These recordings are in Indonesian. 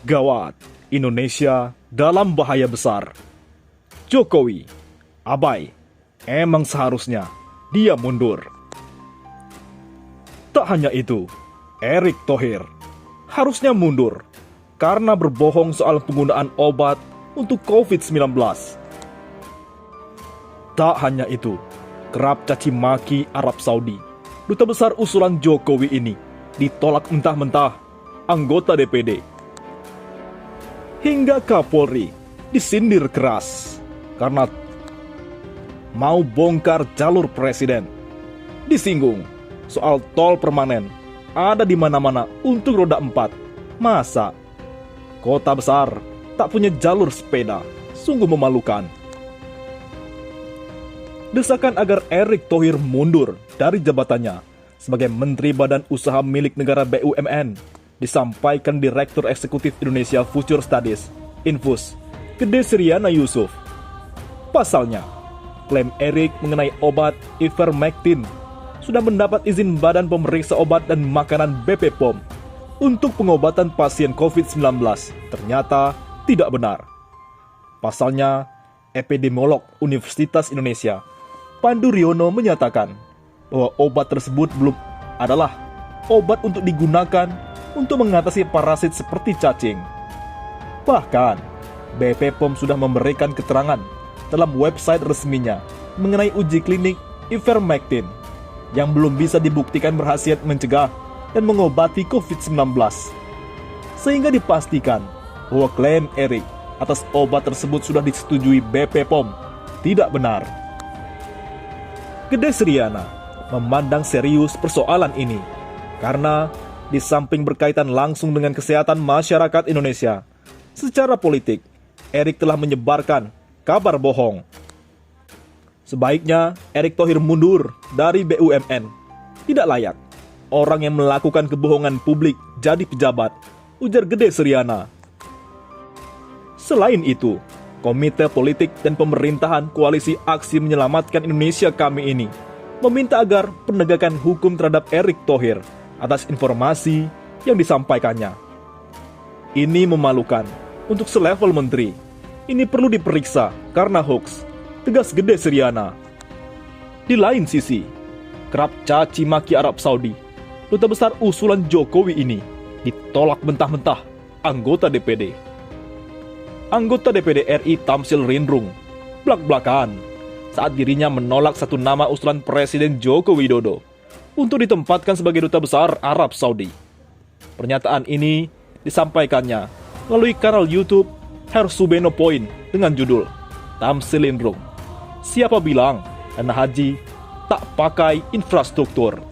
Gawat, Indonesia dalam bahaya besar. Jokowi, abai, emang seharusnya dia mundur. Tak hanya itu, Erick Thohir harusnya mundur karena berbohong soal penggunaan obat untuk COVID-19. Tak hanya itu, kerap caci maki Arab Saudi. Duta besar usulan Jokowi ini ditolak mentah-mentah anggota DPD. Hingga Kapolri disindir keras karena mau bongkar jalur presiden. Disinggung soal tol permanen ada di mana-mana untuk roda 4. Masa kota besar tak punya jalur sepeda? Sungguh memalukan. Desakan agar Erick Thohir mundur dari jabatannya sebagai Menteri Badan Usaha Milik Negara BUMN disampaikan Direktur Eksekutif Indonesia Future Studies, Infus, Gede Sriana Yusuf. Pasalnya, klaim Erick mengenai obat Ivermectin sudah mendapat izin Badan Pemeriksa Obat dan Makanan BP POM untuk pengobatan pasien COVID-19 ternyata tidak benar. Pasalnya, epidemiolog Universitas Indonesia Pandu Riono menyatakan bahwa obat tersebut belum adalah obat untuk digunakan untuk mengatasi parasit seperti cacing. Bahkan, BP POM sudah memberikan keterangan dalam website resminya mengenai uji klinik Ivermectin yang belum bisa dibuktikan berkhasiat mencegah dan mengobati COVID-19. Sehingga dipastikan bahwa klaim Erick atas obat tersebut sudah disetujui BP POM tidak benar. Gede Sriana memandang serius persoalan ini karena di samping berkaitan langsung dengan kesehatan masyarakat Indonesia, secara politik Erick telah menyebarkan kabar bohong. Sebaiknya Erick Thohir mundur dari BUMN. Tidak layak orang yang melakukan kebohongan publik jadi pejabat, ujar Gede Sriana. Selain itu, Komite Politik dan Pemerintahan Koalisi Aksi Menyelamatkan Indonesia Kami ini meminta agar penegakan hukum terhadap Erick Thohir atas informasi yang disampaikannya. Ini memalukan untuk selevel menteri. Ini perlu diperiksa karena hoax, tegas Gede Sriana. Di lain sisi, kerap caci maki Arab Saudi, duta besar usulan Jokowi ini ditolak mentah-mentah anggota DPD. Anggota DPD RI Tamsil Rindrung blak-blakan saat dirinya menolak satu nama usulan Presiden Joko Widodo untuk ditempatkan sebagai duta besar Arab Saudi. Pernyataan ini disampaikannya melalui kanal YouTube Hersubeno Point dengan judul Tamsil Rindrung, siapa bilang dana haji tak pakai infrastruktur.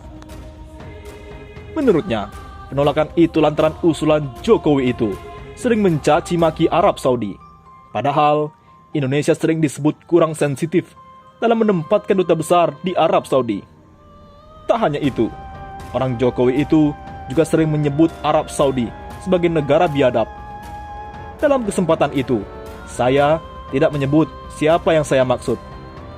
Menurutnya, penolakan itu lantaran usulan Jokowi itu sering mencaci maki Arab Saudi. Padahal, Indonesia sering disebut kurang sensitif dalam menempatkan duta besar di Arab Saudi. Tak hanya itu, orang Jokowi itu juga sering menyebut Arab Saudi sebagai negara biadab. Dalam kesempatan itu, saya tidak menyebut siapa yang saya maksud,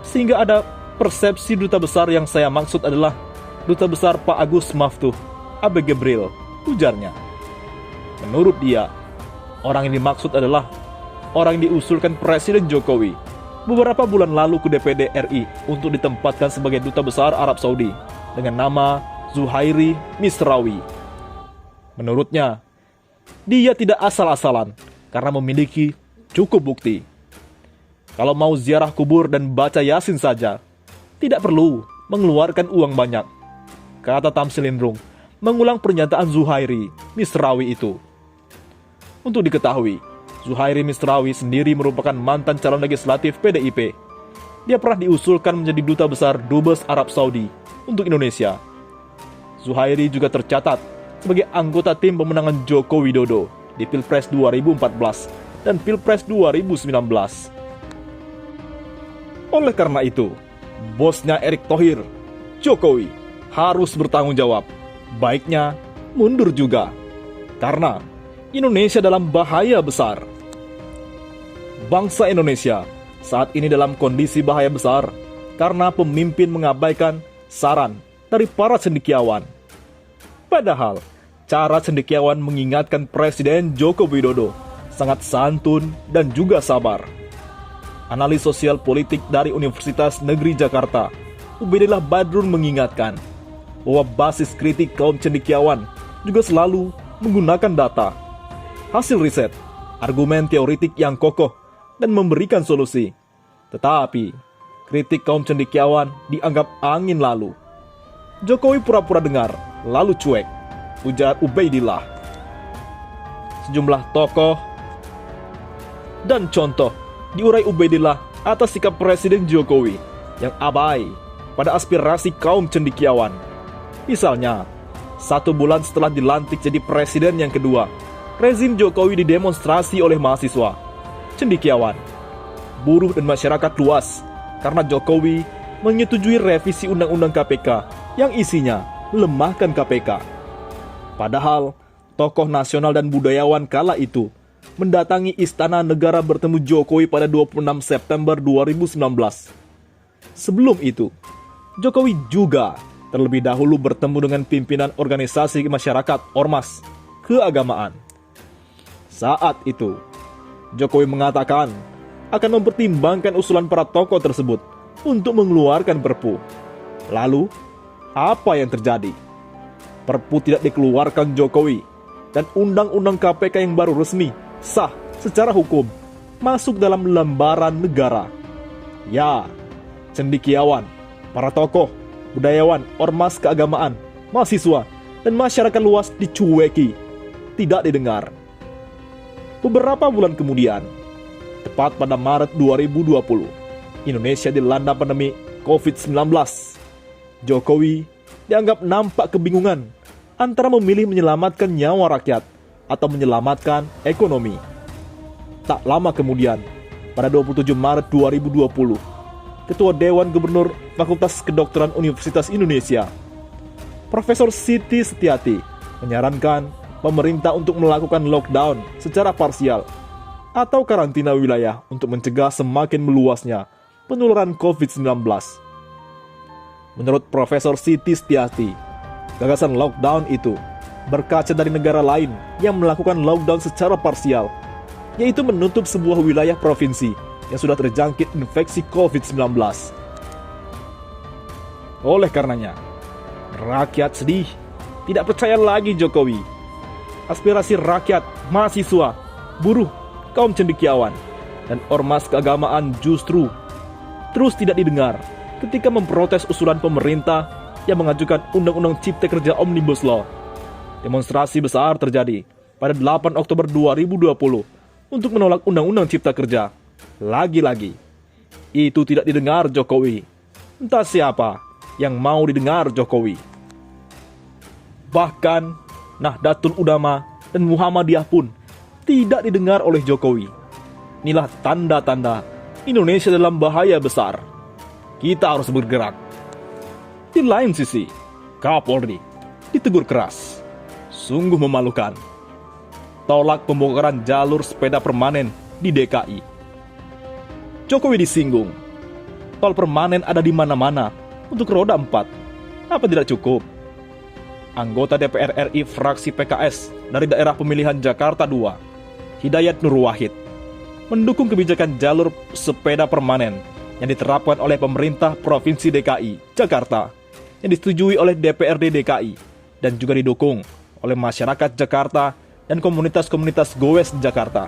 sehingga ada persepsi duta besar yang saya maksud adalah Duta Besar Pak Agus Maftuh Abe Gebril, ujarnya. Menurut dia, orang yang dimaksud adalah orang yang diusulkan Presiden Jokowi beberapa bulan lalu ke DPD RI untuk ditempatkan sebagai duta besar Arab Saudi dengan nama Zuhairi Misrawi. Menurutnya, dia tidak asal-asalan karena memiliki cukup bukti. Kalau mau ziarah kubur dan baca Yasin saja, tidak perlu mengeluarkan uang banyak, kata Tamsil Rindrung mengulang pernyataan Zuhairi Misrawi itu. Untuk diketahui, Zuhairi Misrawi sendiri merupakan mantan calon legislatif PDIP. Dia pernah diusulkan menjadi duta besar Dubes Arab Saudi untuk Indonesia. Zuhairi juga tercatat sebagai anggota tim pemenangan Joko Widodo di Pilpres 2014 dan Pilpres 2019. Oleh karena itu, bosnya Erick Thohir, Jokowi, harus bertanggung jawab. Baiknya mundur juga, karena Indonesia dalam bahaya besar. Bangsa Indonesia saat ini dalam kondisi bahaya besar karena pemimpin mengabaikan saran dari para cendekiawan. Padahal, cara cendekiawan mengingatkan Presiden Joko Widodo sangat santun dan juga sabar. Analis sosial politik dari Universitas Negeri Jakarta, Ubaidillah Badrun mengingatkan bahwa basis kritik kaum cendekiawan juga selalu menggunakan data, hasil riset, argumen teoritik yang kokoh, dan memberikan solusi. Tetapi, kritik kaum cendekiawan dianggap angin lalu. Jokowi pura-pura dengar, lalu cuek, ujar Ubaidillah. Sejumlah tokoh dan contoh diurai Ubaidillah atas sikap Presiden Jokowi yang abai pada aspirasi kaum cendekiawan. Misalnya, 1 bulan setelah dilantik jadi presiden yang kedua, rezim Jokowi didemonstrasi oleh mahasiswa, cendekiawan, buruh dan masyarakat luas karena Jokowi menyetujui revisi Undang-Undang KPK yang isinya melemahkan KPK. Padahal, tokoh nasional dan budayawan kala itu mendatangi Istana Negara bertemu Jokowi pada 26 September 2019. Sebelum itu, Jokowi juga terlebih dahulu bertemu dengan pimpinan organisasi masyarakat ormas keagamaan. Saat itu, Jokowi mengatakan akan mempertimbangkan usulan para tokoh tersebut untuk mengeluarkan Perpu. Lalu, apa yang terjadi? Perpu tidak dikeluarkan Jokowi, dan Undang-Undang KPK yang baru resmi, sah secara hukum, masuk dalam lembaran negara. Ya, cendekiawan, para tokoh, budayawan, ormas keagamaan, mahasiswa, dan masyarakat luas dicueki, tidak didengar. Beberapa bulan kemudian, tepat pada Maret 2020, Indonesia dilanda pandemi COVID-19. Jokowi dianggap nampak kebingungan antara memilih menyelamatkan nyawa rakyat atau menyelamatkan ekonomi. Tak lama kemudian, pada 27 Maret 2020, Ketua Dewan Gubernur Fakultas Kedokteran Universitas Indonesia, Profesor Siti Setiati, menyarankan pemerintah untuk melakukan lockdown secara parsial atau karantina wilayah untuk mencegah semakin meluasnya penularan COVID-19. Menurut Profesor Siti Setiati, gagasan lockdown itu berkaca dari negara lain yang melakukan lockdown secara parsial, yaitu menutup sebuah wilayah provinsi yang sudah terjangkit infeksi COVID-19. Oleh karenanya, rakyat sedih, tidak percaya lagi Jokowi. Aspirasi rakyat, mahasiswa, buruh, kaum cendekiawan, dan ormas keagamaan justru terus tidak didengar ketika memprotes usulan pemerintah yang mengajukan Undang-Undang Cipta Kerja Omnibus Law. Demonstrasi besar terjadi pada 8 Oktober 2020 untuk menolak Undang-Undang Cipta Kerja. Lagi-lagi, itu tidak didengar Jokowi. Entah siapa yang mau didengar Jokowi. Bahkan, Nahdlatul Ulama dan Muhammadiyah pun tidak didengar oleh Jokowi. Inilah tanda-tanda Indonesia dalam bahaya besar. Kita harus bergerak. Di lain sisi, Kapolri ditegur keras. Sungguh memalukan. Tolak pembongkaran jalur sepeda permanen di DKI. Jokowi disinggung. Tol permanen ada di mana-mana untuk roda 4. Apa tidak cukup? Anggota DPR RI fraksi PKS dari daerah pemilihan Jakarta II, Hidayat Nur Wahid, mendukung kebijakan jalur sepeda permanen yang diterapkan oleh pemerintah Provinsi DKI Jakarta, yang disetujui oleh DPRD DKI dan juga didukung oleh masyarakat Jakarta dan komunitas-komunitas goes Jakarta.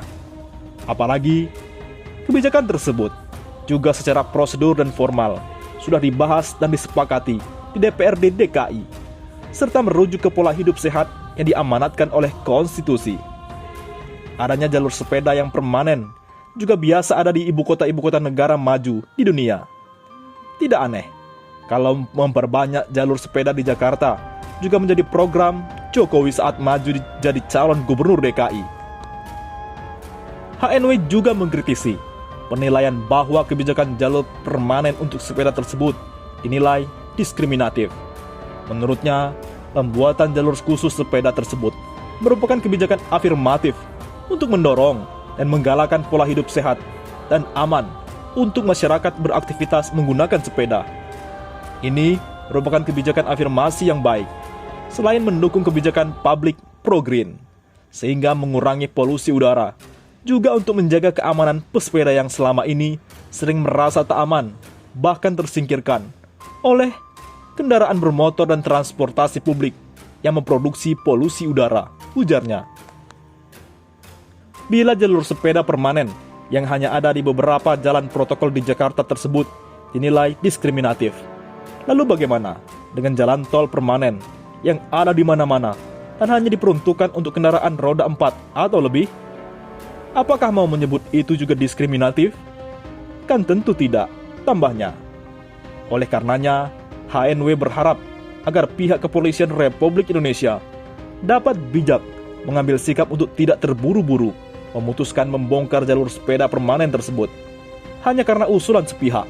Apalagi, kebijakan tersebut juga secara prosedur dan formal sudah dibahas dan disepakati di DPRD DKI, serta merujuk ke pola hidup sehat yang diamanatkan oleh konstitusi. Adanya jalur sepeda yang permanen juga biasa ada di ibu kota negara maju di dunia. Tidak aneh kalau memperbanyak jalur sepeda di Jakarta juga menjadi program Jokowi saat maju jadi calon gubernur DKI. HNW juga mengkritisi penilaian bahwa kebijakan jalur permanen untuk sepeda tersebut dinilai diskriminatif. Menurutnya, pembuatan jalur khusus sepeda tersebut merupakan kebijakan afirmatif untuk mendorong dan menggalakkan pola hidup sehat dan aman untuk masyarakat beraktivitas menggunakan sepeda. Ini merupakan kebijakan afirmasi yang baik, selain mendukung kebijakan public pro-green, sehingga mengurangi polusi udara. Juga untuk menjaga keamanan pesepeda yang selama ini sering merasa tak aman, bahkan tersingkirkan oleh kendaraan bermotor dan transportasi publik yang memproduksi polusi udara, ujarnya. Bila jalur sepeda permanen yang hanya ada di beberapa jalan protokol di Jakarta tersebut dinilai diskriminatif, lalu bagaimana dengan jalan tol permanen yang ada di mana-mana dan hanya diperuntukkan untuk kendaraan roda 4 atau lebih? Apakah mau menyebut itu juga diskriminatif? Kan tentu tidak, tambahnya. Oleh karenanya, HNW berharap agar pihak Kepolisian Republik Indonesia dapat bijak mengambil sikap untuk tidak terburu-buru memutuskan membongkar jalur sepeda permanen tersebut hanya karena usulan sepihak.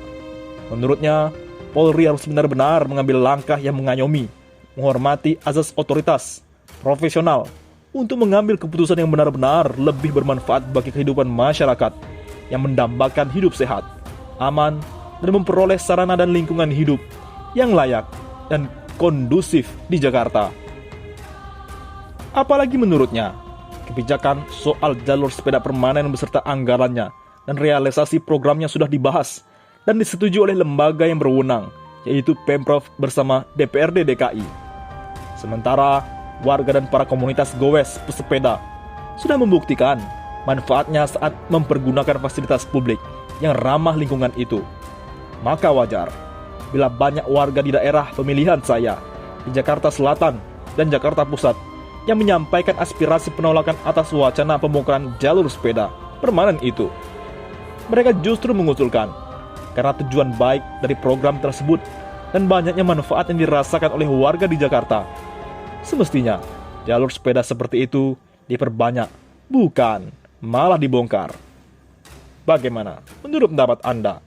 Menurutnya, Polri harus benar-benar mengambil langkah yang mengayomi, menghormati azas otoritas, profesional, untuk mengambil keputusan yang benar-benar lebih bermanfaat bagi kehidupan masyarakat yang mendambakan hidup sehat, aman, dan memperoleh sarana dan lingkungan hidup yang layak dan kondusif di Jakarta. Apalagi menurutnya, kebijakan soal jalur sepeda permanen beserta anggarannya dan realisasi programnya sudah dibahas dan disetujui oleh lembaga yang berwenang, yaitu Pemprov bersama DPRD DKI. Sementara, warga dan para komunitas gowes pesepeda sudah membuktikan manfaatnya saat mempergunakan fasilitas publik yang ramah lingkungan itu. Maka wajar bila banyak warga di daerah pemilihan saya di Jakarta Selatan dan Jakarta Pusat yang menyampaikan aspirasi penolakan atas wacana pembongkaran jalur sepeda permanen itu. Mereka justru mengusulkan karena tujuan baik dari program tersebut dan banyaknya manfaat yang dirasakan oleh warga di Jakarta. Semestinya jalur sepeda seperti itu diperbanyak, bukan malah dibongkar. Bagaimana menurut pendapat Anda?